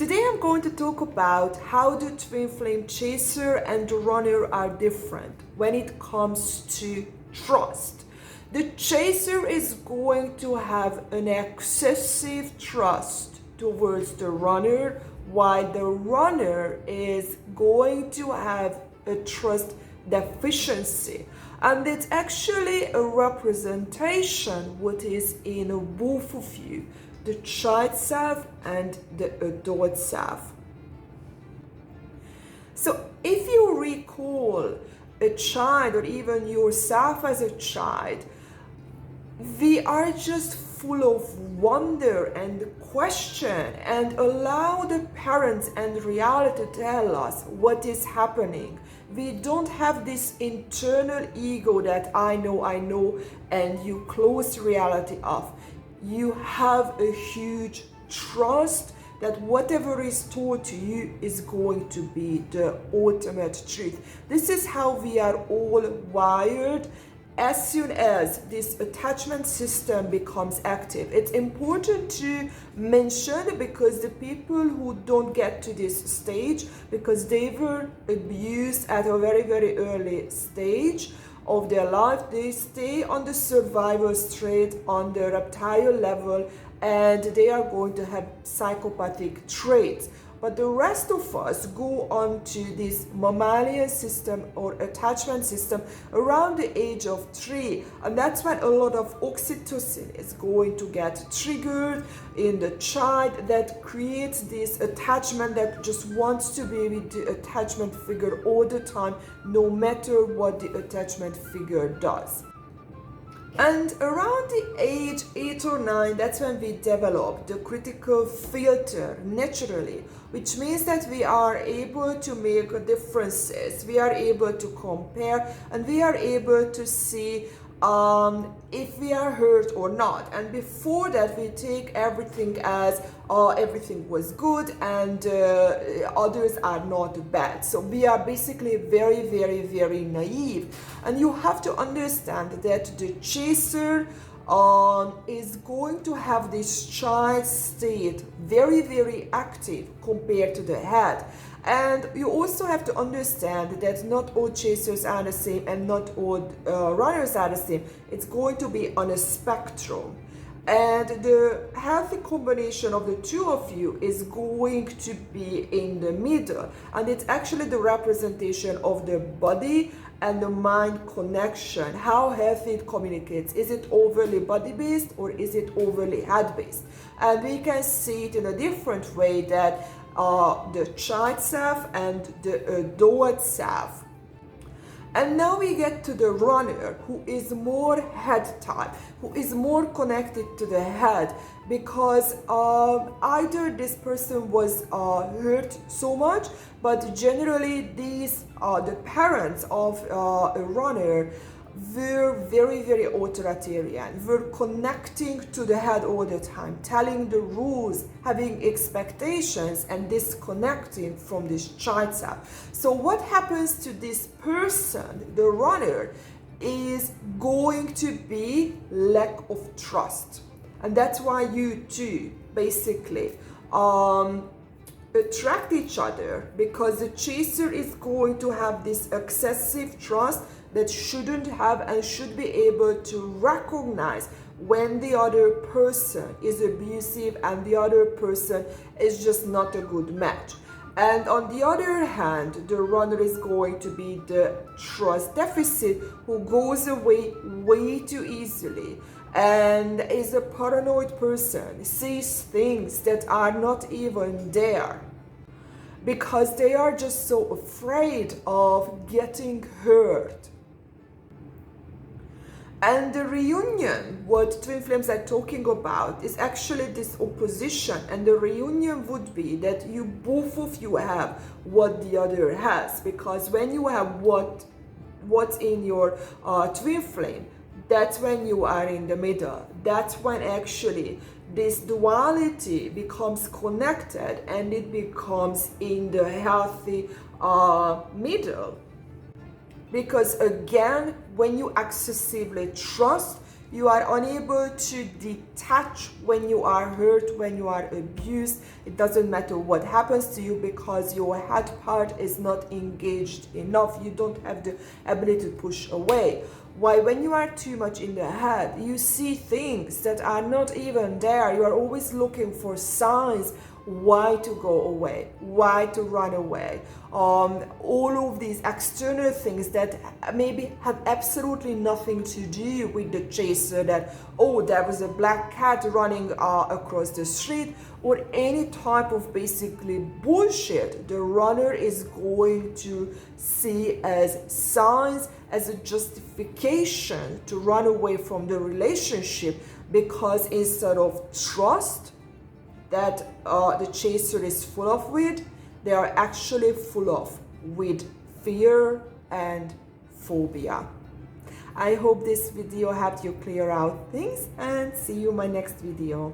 Today I'm going to talk about how the twin flame chaser and the runner are different when it comes to trust. The chaser is going to have an excessive trust towards the runner, while the runner is going to have a trust deficiency. And it's actually a representation what is in both of you, the child self and the adult self. So if you recall a child or even yourself as a child, we are just full of wonder and question and allow the parents and reality to tell us what is happening. We don't have this internal ego that I know, and you close reality off. You have a huge trust that whatever is told to you is going to be the ultimate truth. This is how we are all wired. As soon as this attachment system becomes active, it's important to mention, because the people who don't get to this stage because they were abused at a very, very early stage of their life, they stay on the survival trait on the reptile level, and they are going to have psychopathic traits. But the rest of us go on to this mammalian system or attachment system around the age of 3. And that's when a lot of oxytocin is going to get triggered in the child, that creates this attachment that just wants to be with the attachment figure all the time, no matter what the attachment figure does. And around the age 8 or 9, that's when we develop the critical filter naturally, which means that we are able to make differences, we are able to compare, and we are able to see if we are hurt or not. And before that, we take everything as everything was good and others are not bad. So we are basically very, very, very naive. And you have to understand that the chaser is going to have this child state very, very active compared to the head. And you also have to understand that not all chasers are the same and not all runners are the same. It's going to be on a spectrum. And the healthy combination of the two of you is going to be in the middle. And it's actually the representation of the body and the mind connection, how healthy it communicates. Is it overly body-based or is it overly head-based? And we can see it in a different way, that the child self and the adult self. And now we get to the runner, who is more head type, who is more connected to the head, because either this person was hurt so much, but generally these the parents of a runner were very, very authoritarian, were connecting to the head all the time, telling the rules, having expectations, and disconnecting from this child self. So what happens to this person, the runner, is going to be lack of trust. And that's why you two basically attract each other, because the chaser is going to have this excessive trust that shouldn't have and should be able to recognize when the other person is abusive and the other person is just not a good match. And on the other hand, the runner is going to be the trust deficit, who goes away way too easily and is a paranoid person, sees things that are not even there, because they are just so afraid of getting hurt. And the reunion, what twin flames are talking about, is actually this opposition. And the reunion would be that you both of you have what the other has, because when you have what's in your twin flame, that's when you are in the middle. That's when actually this duality becomes connected and it becomes in the healthy middle. Because again, when you excessively trust, You are unable to detach when you are hurt, when you are abused. It doesn't matter what happens to you because your head part is not engaged enough. You don't have the ability to push away. Why, when you are too much in the head, you see things that are not even there. You are always looking for signs why to go away, why to run away. All of these external things that maybe have absolutely nothing to do with the chaser, that, oh, there was a black cat running across the street, or any type of basically bullshit the runner is going to see as signs, as a justification to run away from the relationship, because instead of trust that the chaser is full of with, they are actually full of with fear and phobia. I hope this video helped you clear out things, and see you in my next video.